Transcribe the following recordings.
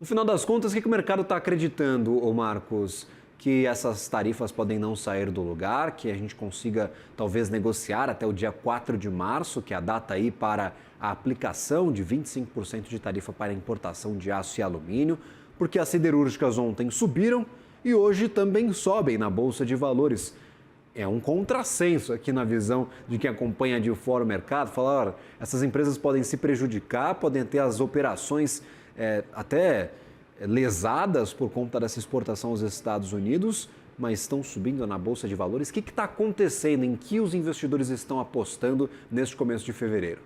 No final das contas, o que o mercado está acreditando, ô Marcos? Que essas tarifas podem não sair do lugar, que a gente consiga talvez negociar até o dia 4 de março, que é a data aí para a aplicação de 25% de tarifa para importação de aço e alumínio, porque as siderúrgicas ontem subiram e hoje também sobem na Bolsa de Valores. É um contrassenso aqui na visão de quem acompanha de fora o mercado, falar, essas empresas podem se prejudicar, podem ter as operações até lesadas por conta dessa exportação aos Estados Unidos, mas estão subindo na Bolsa de Valores. O que está acontecendo? Em que os investidores estão apostando neste começo de fevereiro?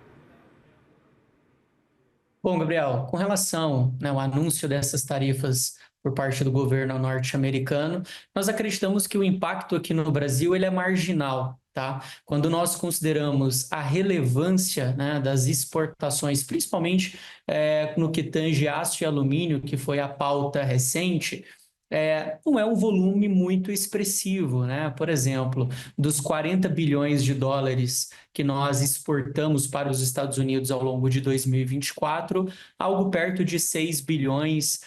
Bom, Gabriel, com relação, ao anúncio dessas tarifas por parte do governo norte-americano, nós acreditamos que o impacto aqui no Brasil ele é marginal, tá? Quando nós consideramos a relevância, né, das exportações, principalmente no que tange aço e alumínio, que foi a pauta recente, não é um volume muito expressivo, né? Por exemplo, dos 40 bilhões de dólares que nós exportamos para os Estados Unidos ao longo de 2024, algo perto de 6 bilhões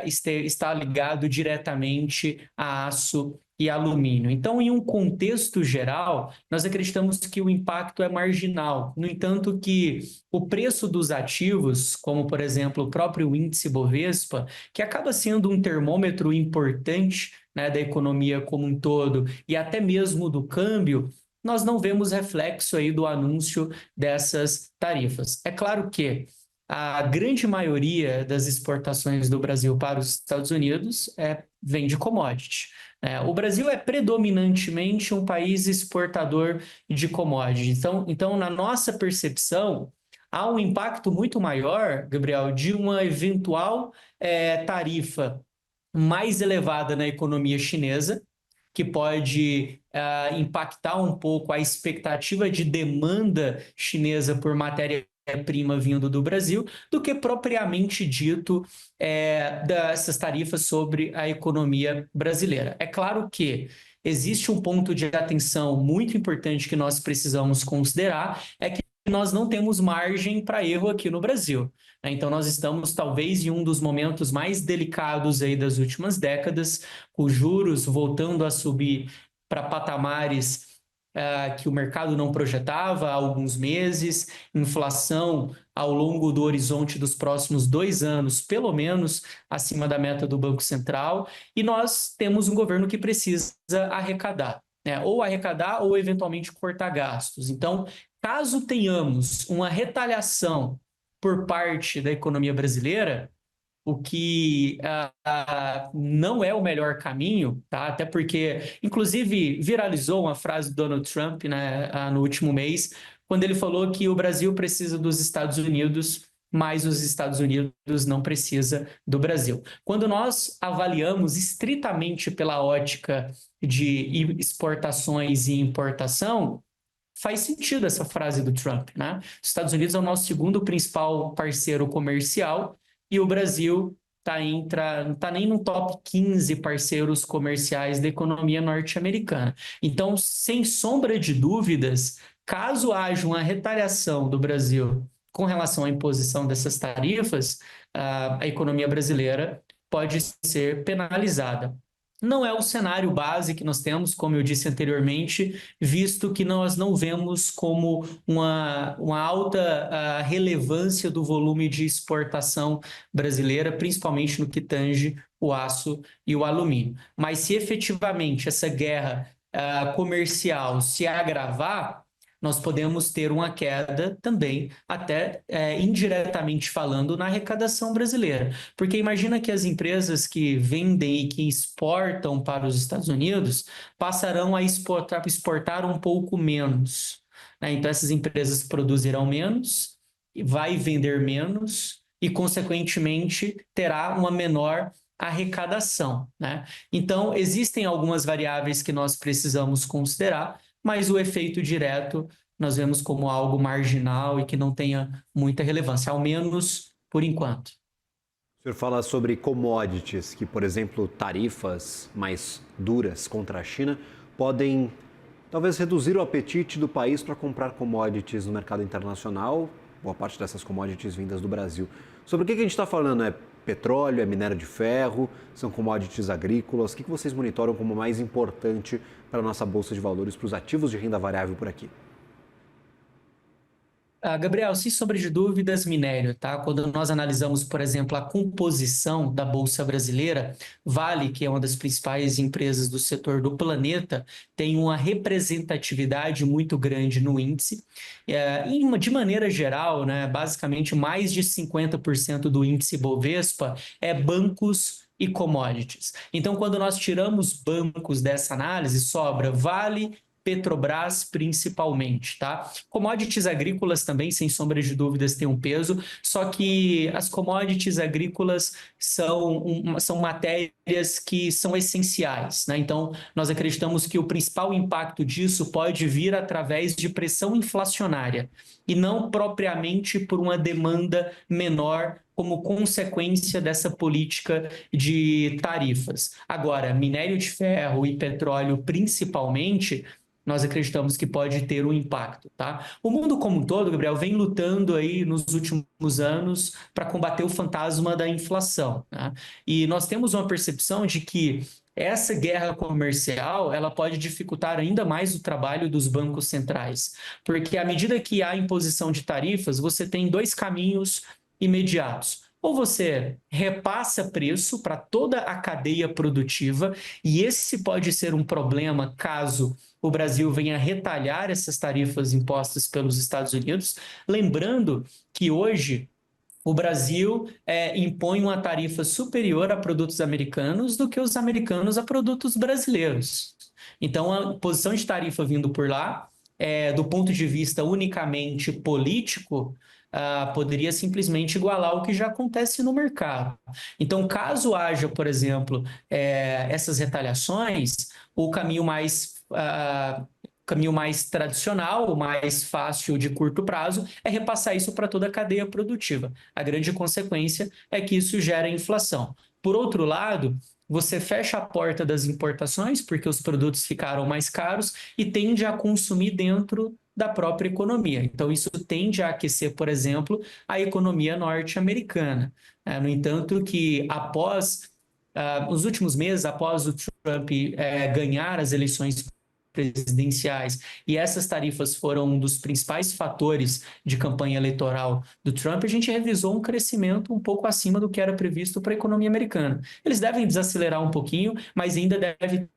está ligado diretamente a aço e alumínio. Então, em um contexto geral, nós acreditamos que o impacto é marginal. No entanto, que o preço dos ativos, como, por exemplo, o próprio índice Bovespa, que acaba sendo um termômetro importante, né, da economia como um todo e até mesmo do câmbio, nós não vemos reflexo aí do anúncio dessas tarifas. É claro que a grande maioria das exportações do Brasil para os Estados Unidos vem de commodity. O Brasil é predominantemente um país exportador de commodity. Então, na nossa percepção, há um impacto muito maior, Gabriel, de uma eventual tarifa mais elevada na economia chinesa, que pode impactar um pouco a expectativa de demanda chinesa por matéria-prima vindo do Brasil, do que propriamente dito dessas tarifas sobre a economia brasileira. É claro que existe um ponto de atenção muito importante que nós precisamos considerar, é que nós não temos margem para erro aqui no Brasil. Então, nós estamos talvez em um dos momentos mais delicados aí das últimas décadas, com os juros voltando a subir para patamares que o mercado não projetava há alguns meses, inflação ao longo do horizonte dos próximos 2 anos, pelo menos acima da meta do Banco Central, e nós temos um governo que precisa arrecadar, né? Ou arrecadar ou eventualmente cortar gastos. Então, caso tenhamos uma retaliação por parte da economia brasileira, o que não é o melhor caminho, tá? Até porque, inclusive, viralizou uma frase do Donald Trump, né, no último mês, quando ele falou que o Brasil precisa dos Estados Unidos, mas os Estados Unidos não precisa do Brasil. Quando nós avaliamos estritamente pela ótica de exportações e importação, faz sentido essa frase do Trump, né? Os Estados Unidos é o nosso segundo principal parceiro comercial e o Brasil não está nem no top 15 parceiros comerciais da economia norte-americana. Então, sem sombra de dúvidas, caso haja uma retaliação do Brasil com relação à imposição dessas tarifas, a economia brasileira pode ser penalizada. Não é o cenário base que nós temos, como eu disse anteriormente, visto que nós não vemos como uma alta relevância do volume de exportação brasileira, principalmente no que tange o aço e o alumínio. Mas se efetivamente essa guerra comercial se agravar, nós podemos ter uma queda também, até indiretamente falando, na arrecadação brasileira. Porque imagina que as empresas que vendem e que exportam para os Estados Unidos passarão a exportar um pouco menos, né? Então, essas empresas produzirão menos, vai vender menos e, consequentemente, terá uma menor arrecadação, né? Então, existem algumas variáveis que nós precisamos considerar, mas o efeito direto nós vemos como algo marginal e que não tenha muita relevância, ao menos por enquanto. O senhor fala sobre commodities, que, por exemplo, tarifas mais duras contra a China podem talvez reduzir o apetite do país para comprar commodities no mercado internacional, boa parte dessas commodities vindas do Brasil. Sobre o que a gente está falando? É petróleo, é minério de ferro, são commodities agrícolas? O que vocês monitoram como mais importante para a nossa Bolsa de Valores, para os ativos de renda variável por aqui? Gabriel, sem sombra de dúvidas, minério, tá? Quando nós analisamos, por exemplo, a composição da Bolsa Brasileira, Vale, que é uma das principais empresas do setor do planeta, tem uma representatividade muito grande no índice. De maneira geral, né, basicamente mais de 50% do índice Bovespa é bancos e commodities. Então, quando nós tiramos bancos dessa análise, sobra Vale, Petrobras principalmente, tá? Commodities agrícolas também, sem sombra de dúvidas, têm um peso, só que as commodities agrícolas são matérias que são essenciais, né? Então, nós acreditamos que o principal impacto disso pode vir através de pressão inflacionária e não propriamente por uma demanda menor como consequência dessa política de tarifas. Agora, minério de ferro e petróleo principalmente, nós acreditamos que pode ter um impacto, tá? O mundo como um todo, Gabriel, vem lutando aí nos últimos anos para combater o fantasma da inflação, né? E nós temos uma percepção de que essa guerra comercial, ela pode dificultar ainda mais o trabalho dos bancos centrais, porque à medida que há imposição de tarifas, você tem dois caminhos imediatos. Ou você repassa preço para toda a cadeia produtiva, e esse pode ser um problema caso o Brasil venha retalhar essas tarifas impostas pelos Estados Unidos. Lembrando que hoje o Brasil impõe uma tarifa superior a produtos americanos do que os americanos a produtos brasileiros. Então, a posição de tarifa vindo por lá, do ponto de vista unicamente político, poderia simplesmente igualar o que já acontece no mercado. Então, caso haja, por exemplo, essas retaliações, o caminho mais tradicional, o mais fácil de curto prazo, é repassar isso para toda a cadeia produtiva. A grande consequência é que isso gera inflação. Por outro lado, você fecha a porta das importações, porque os produtos ficaram mais caros, e tende a consumir dentro da própria economia. Então, isso tende a aquecer, por exemplo, a economia norte-americana. No entanto, que após nos últimos meses, após o Trump ganhar as eleições presidenciais, e essas tarifas foram um dos principais fatores de campanha eleitoral do Trump, a gente revisou um crescimento um pouco acima do que era previsto para a economia americana. Eles devem desacelerar um pouquinho, mas ainda deve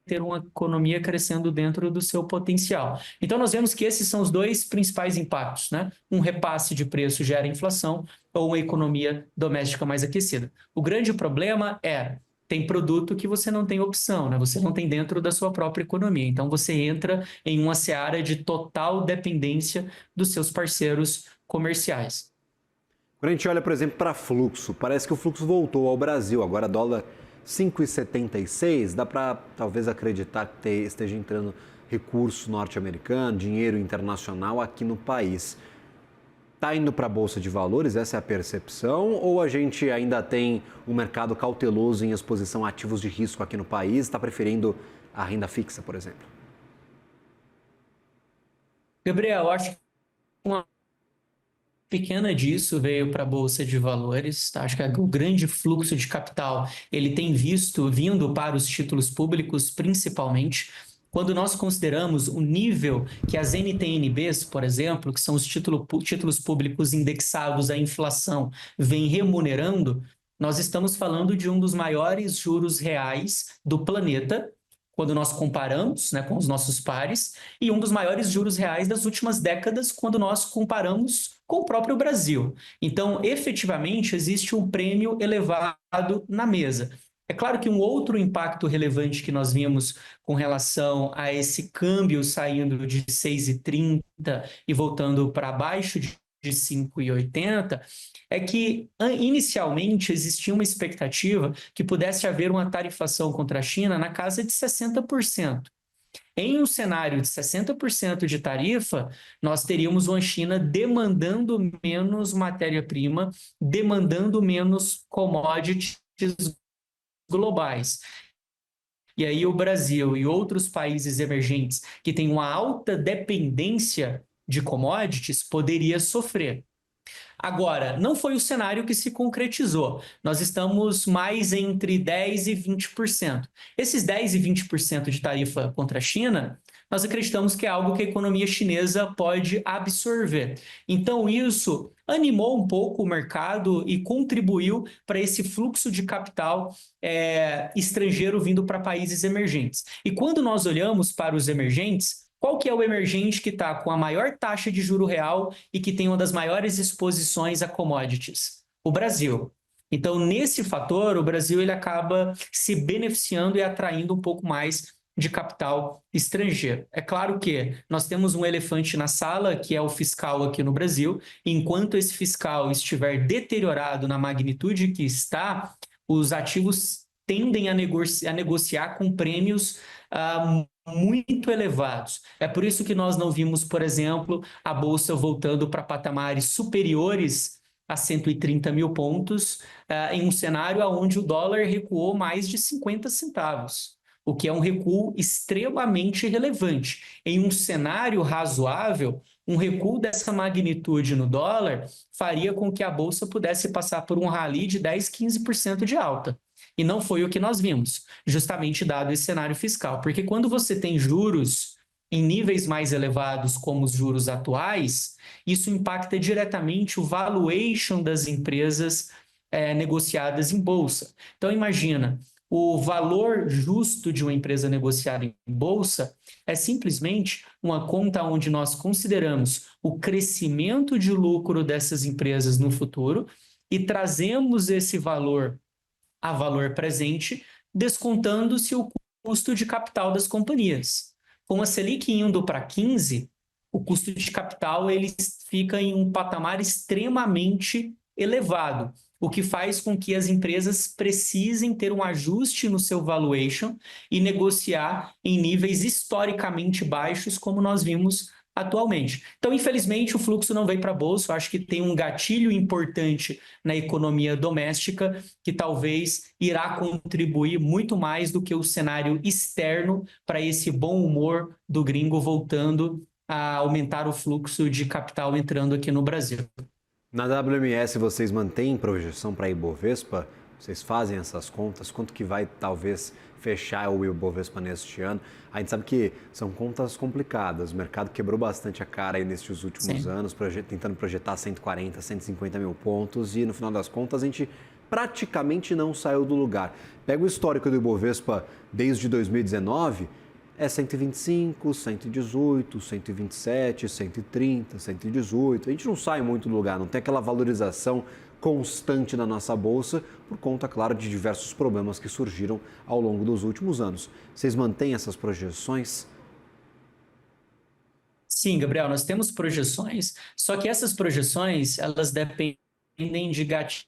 ter uma economia crescendo dentro do seu potencial. Então, nós vemos que esses são os dois principais impactos, né? Um repasse de preço gera inflação ou uma economia doméstica mais aquecida. O grande problema tem produto que você não tem opção, né? Você não tem dentro da sua própria economia. Então, você entra em uma seara de total dependência dos seus parceiros comerciais. Quando a gente olha, por exemplo, para fluxo, parece que o fluxo voltou ao Brasil. Agora, dólar 5,76, dá para talvez acreditar que esteja entrando recurso norte-americano, dinheiro internacional aqui no país. Está indo para a Bolsa de Valores, essa é a percepção? Ou a gente ainda tem um mercado cauteloso em exposição a ativos de risco aqui no país, está preferindo a renda fixa, por exemplo? Gabriel, acho que uma pequena disso veio para a Bolsa de Valores, tá? Acho que o grande fluxo de capital ele tem vindo para os títulos públicos, principalmente. Quando nós consideramos o nível que as NTN-Bs, por exemplo, que são os títulos públicos indexados à inflação, vêm remunerando, nós estamos falando de um dos maiores juros reais do planeta, quando nós comparamos, né, com os nossos pares, e um dos maiores juros reais das últimas décadas, quando nós comparamos com o próprio Brasil. Então, efetivamente, existe um prêmio elevado na mesa. É claro que um outro impacto relevante que nós vimos com relação a esse câmbio saindo de 6,30 e voltando para baixo de 5,80 é que inicialmente existia uma expectativa que pudesse haver uma tarifação contra a China na casa de 60%. Em um cenário de 60% de tarifa, nós teríamos uma China demandando menos matéria-prima, demandando menos commodities globais. E aí o Brasil e outros países emergentes que têm uma alta dependência de commodities poderia sofrer. Agora, não foi o cenário que se concretizou. Nós estamos mais entre 10% e 20%. Esses 10% e 20% de tarifa contra a China, nós acreditamos que é algo que a economia chinesa pode absorver. Então, isso animou um pouco o mercado e contribuiu para esse fluxo de capital estrangeiro vindo para países emergentes. E quando nós olhamos para os emergentes, qual que é o emergente que está com a maior taxa de juro real e que tem uma das maiores exposições a commodities? O Brasil. Então, nesse fator, o Brasil ele acaba se beneficiando e atraindo um pouco mais de capital estrangeiro. É claro que nós temos um elefante na sala, que é o fiscal aqui no Brasil. Enquanto esse fiscal estiver deteriorado na magnitude que está, os ativos tendem a negociar com prêmios muito elevados. É por isso que nós não vimos, por exemplo, a Bolsa voltando para patamares superiores a 130 mil pontos, em um cenário onde o dólar recuou mais de 50 centavos, o que é um recuo extremamente relevante. Em um cenário razoável, um recuo dessa magnitude no dólar faria com que a Bolsa pudesse passar por um rally de 10, 15% de alta. E não foi o que nós vimos, justamente dado esse cenário fiscal. Porque quando você tem juros em níveis mais elevados, como os juros atuais, isso impacta diretamente o valuation das empresas negociadas em bolsa. Então, imagina, o valor justo de uma empresa negociada em bolsa é simplesmente uma conta onde nós consideramos o crescimento de lucro dessas empresas no futuro e trazemos esse valor a valor presente, descontando-se o custo de capital das companhias. Com a Selic indo para 15, o custo de capital ele fica em um patamar extremamente elevado, o que faz com que as empresas precisem ter um ajuste no seu valuation e negociar em níveis historicamente baixos, como nós vimos atualmente. Então, infelizmente, o fluxo não veio para a Bolsa. Eu acho que tem um gatilho importante na economia doméstica que talvez irá contribuir muito mais do que o cenário externo para esse bom humor do gringo voltando a aumentar o fluxo de capital entrando aqui no Brasil. Na WMS, vocês mantêm projeção para Ibovespa? Vocês fazem essas contas? Quanto que vai, talvez, fechar o Ibovespa neste ano? A gente sabe que são contas complicadas. O mercado quebrou bastante a cara aí nestes últimos anos, tentando projetar 140, 150 mil pontos. E, no final das contas, a gente praticamente não saiu do lugar. Pega o histórico do Ibovespa desde 2019... é 125, 118, 127, 130, 118. A gente não sai muito do lugar, não tem aquela valorização constante na nossa bolsa, por conta, claro, de diversos problemas que surgiram ao longo dos últimos anos. Vocês mantêm essas projeções? Sim, Gabriel, nós temos projeções, só que essas projeções, elas dependem de gatilhos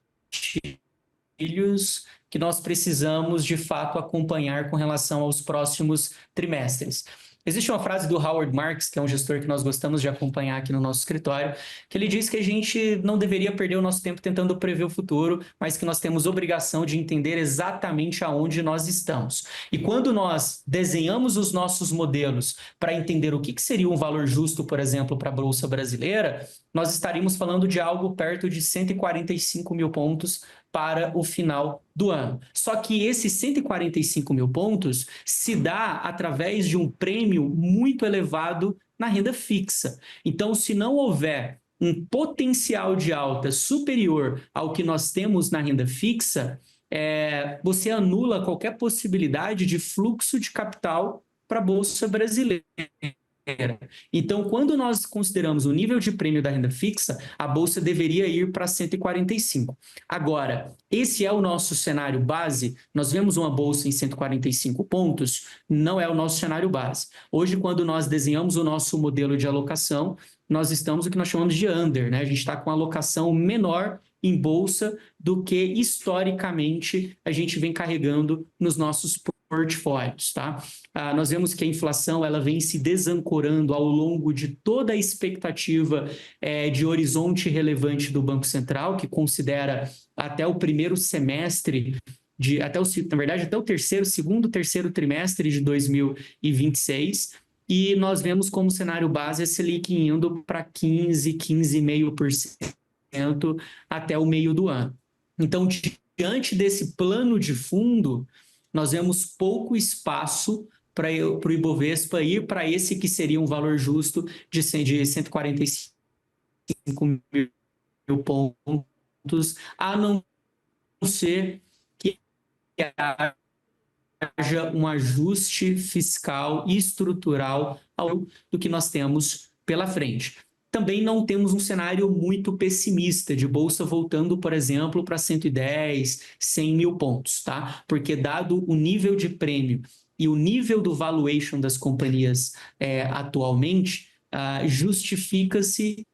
que nós precisamos, de fato, acompanhar com relação aos próximos trimestres. Existe uma frase do Howard Marks, que é um gestor que nós gostamos de acompanhar aqui no nosso escritório, que ele diz que a gente não deveria perder o nosso tempo tentando prever o futuro, mas que nós temos obrigação de entender exatamente aonde nós estamos. E quando nós desenhamos os nossos modelos para entender o que seria um valor justo, por exemplo, para a Bolsa Brasileira, nós estaríamos falando de algo perto de 145 mil pontos para o final do ano. Só que esses 145 mil pontos se dá através de um prêmio muito elevado na renda fixa. Então, se não houver um potencial de alta superior ao que nós temos na renda fixa, você anula qualquer possibilidade de fluxo de capital para a Bolsa Brasileira. Então, quando nós consideramos o nível de prêmio da renda fixa, a Bolsa deveria ir para 145. Agora, esse é o nosso cenário base. Nós vemos uma Bolsa em 145 pontos, não é o nosso cenário base. Hoje, quando nós desenhamos o nosso modelo de alocação, nós estamos o que nós chamamos de under, né? A gente está com uma alocação menor em Bolsa do que, historicamente, a gente vem carregando nos nossos portfólios, tá? Nós vemos que a inflação ela vem se desancorando ao longo de toda a expectativa de horizonte relevante do Banco Central, que considera até o primeiro semestre, na verdade, até o segundo, terceiro trimestre de 2026, e nós vemos como cenário base a Selic indo para 15, 15,5%. até o meio do ano. Então, diante desse plano de fundo, nós vemos pouco espaço para o Ibovespa ir para esse que seria um valor justo de 145 mil pontos, a não ser que haja um ajuste fiscal e estrutural do que nós temos pela frente. Também não temos um cenário muito pessimista de bolsa voltando, por exemplo, para 110, 100 mil pontos, tá? Porque dado o nível de prêmio e o nível do valuation das companhias atualmente, justifica-se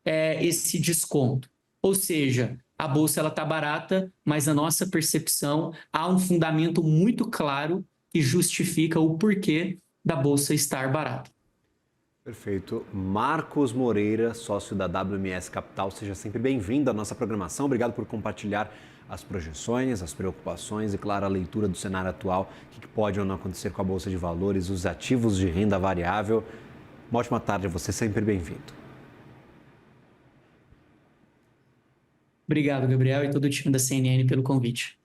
esse desconto. Ou seja, a bolsa está barata, mas na nossa percepção há um fundamento muito claro que justifica o porquê da bolsa estar barata. Perfeito. Marcos Moreira, sócio da WMS Capital, seja sempre bem-vindo à nossa programação. Obrigado por compartilhar as projeções, as preocupações e, claro, a leitura do cenário atual, o que pode ou não acontecer com a Bolsa de Valores, os ativos de renda variável. Uma ótima tarde a você, sempre bem-vindo. Obrigado, Gabriel, e todo o time da CNN pelo convite.